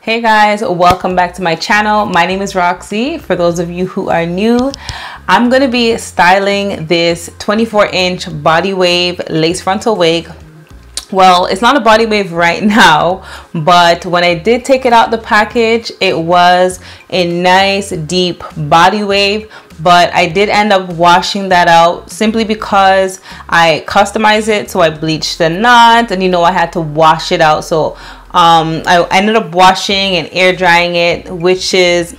Hey guys, welcome back to my channel. My name is Roxy. For those of you who are new, I'm going to be styling this 24-inch body wave lace frontal wig. Well, it's not a body wave right now, but when I did take it out the package, it was a nice deep body wave. But I did end up washing that out simply because I customized it. So I bleached the knots and I had to wash it out. So I ended up washing and air drying it, which as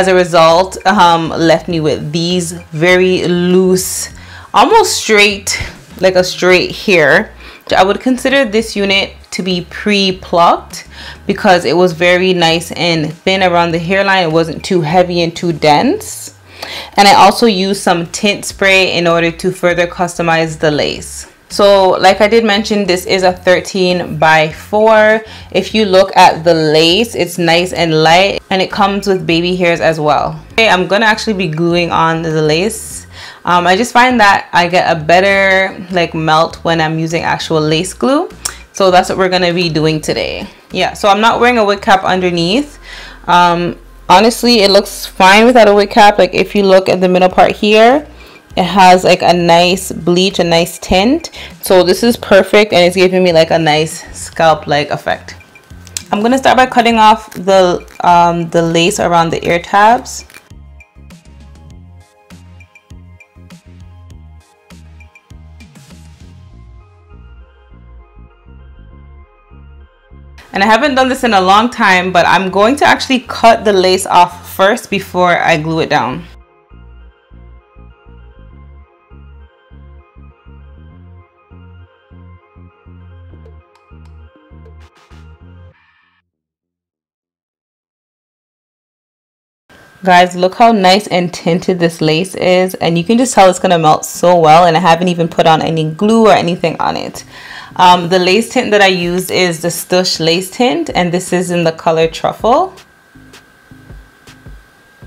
a result left me with these very loose, almost straight, like a straight hair. I would consider this unit to be pre-plucked because it was very nice and thin around the hairline. It wasn't too heavy and too dense. And I also used some tint spray in order to further customize the lace. So like I did mention, this is a 13 by 4. If you look at the lace, it's nice and light and it comes with baby hairs as well. Okay, I'm gonna actually be gluing on the lace. I just find that I get a better melt when I'm using actual lace glue. So that's what we're gonna be doing today. Yeah, so I'm not wearing a wig cap underneath. Honestly, it looks fine without a wig cap. Like if you look at the middle part here, it has like a nice bleach, a nice tint. So this is perfect and it's giving me like a nice scalp-like effect. I'm gonna start by cutting off the lace around the ear tabs. And I haven't done this in a long time, but I'm going to actually cut the lace off first before I glue it down. Guys, look how nice and tinted this lace is, and you can just tell it's gonna melt so well, and I haven't even put on any glue or anything on it. The lace tint that I used is the Stush lace tint, and this is in the color Truffle.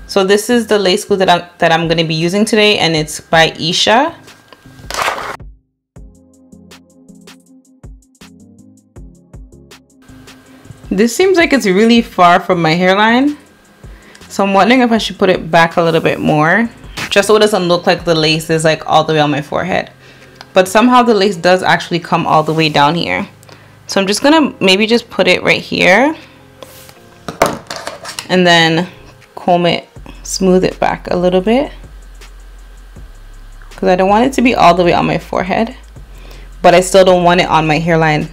So this is the lace glue that I'm gonna be using today, and it's by Isha. This seems like it's really far from my hairline. So I'm wondering if I should put it back a little bit more, just so it doesn't look like the lace is like all the way on my forehead. But somehow the lace does actually come all the way down here. So I'm just gonna maybe just put it right here and then comb it, smooth it back a little bit, because I don't want it to be all the way on my forehead, but I still don't want it on my hairline.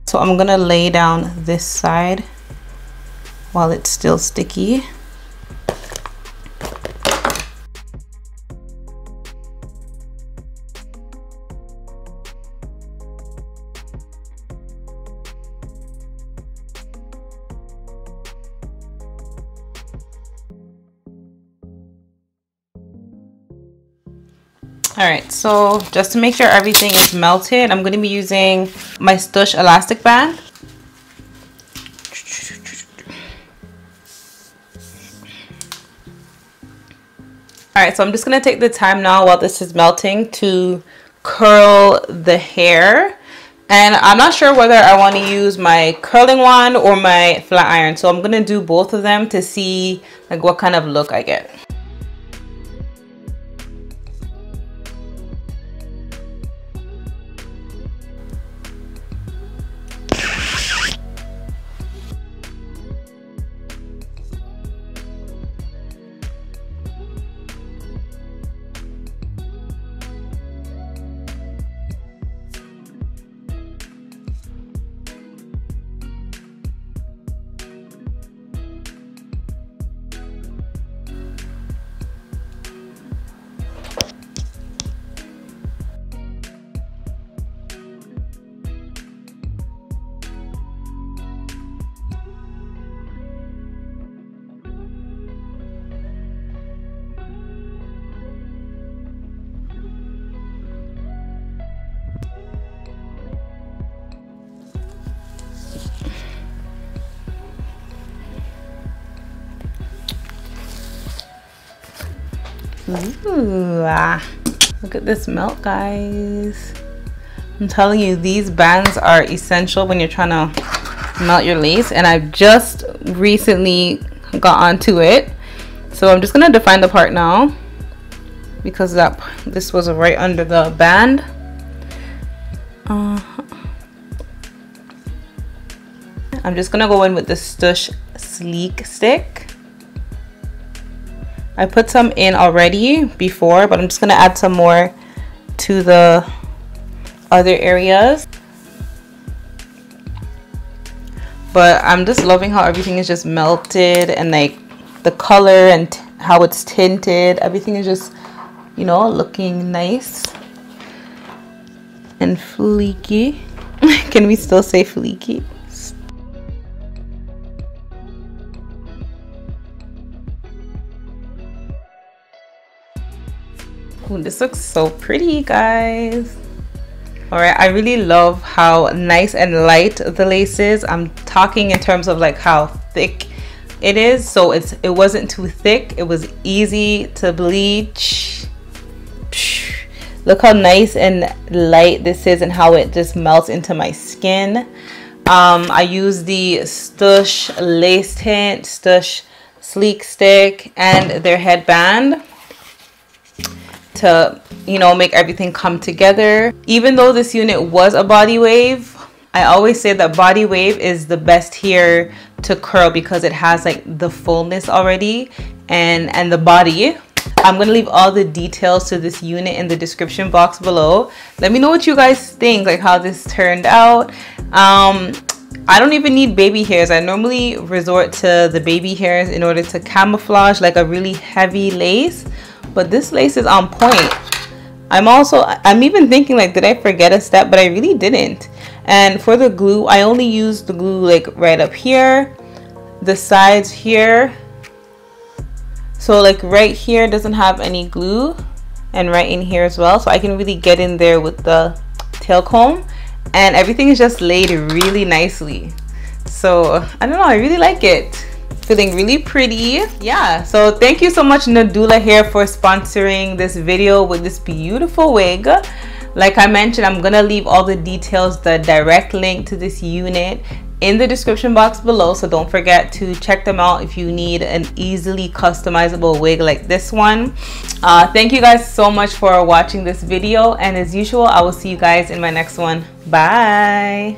So I'm gonna lay down this side while it's still sticky. Alright, so just to make sure everything is melted, I'm going to be using my Stush elastic band. Alright, so I'm just going to take the time now while this is melting to curl the hair. And I'm not sure whether I want to use my curling wand or my flat iron. So I'm going to do both of them to see what kind of look I get. Ooh, look at this melt, guys. I'm telling you, these bands are essential when you're trying to melt your lace, and I've just recently got onto it. So I'm just gonna define the part now because this was right under the band. I'm just gonna go in with the Stush Sleek Stick. I put some in already before, but I'm just gonna add some more to the other areas. But I'm just loving how everything is just melted, and like the color and how it's tinted, everything is just, you know, looking nice and fleeky. Can we still say fleeky? Ooh, this looks so pretty, guys. All right, I really love how nice and light the lace is. I'm talking in terms of like how thick it is. So it wasn't too thick. It was easy to bleach. Look how nice and light this is and how it just melts into my skin. I use the Stush Lace Tint, Stush Sleek Stick, and their headband to, you know, make everything come together. Even though this unit was a body wave, I always say that body wave is the best hair to curl because it has like the fullness already and the body. I'm gonna leave all the details to this unit in the description box below. Let me know what you guys think, like how this turned out. I don't even need baby hairs. I normally resort to the baby hairs in order to camouflage like a really heavy lace, but this lace is on point. I'm even thinking like, did I forget a step? But I really didn't. And for the glue, I only used the glue like right up here, the sides here. So like right here doesn't have any glue, and right in here as well. So I can really get in there with the tail comb, and everything is just laid really nicely. So I don't know, I really like it. Feeling really pretty. Yeah, so thank you so much Nadula Hair for sponsoring this video with this beautiful wig. Like I mentioned, I'm gonna leave all the details, the direct link to this unit in the description box below, so don't forget to check them out if you need an easily customizable wig like this one. Thank you guys so much for watching this video, and as usual, I will see you guys in my next one. Bye.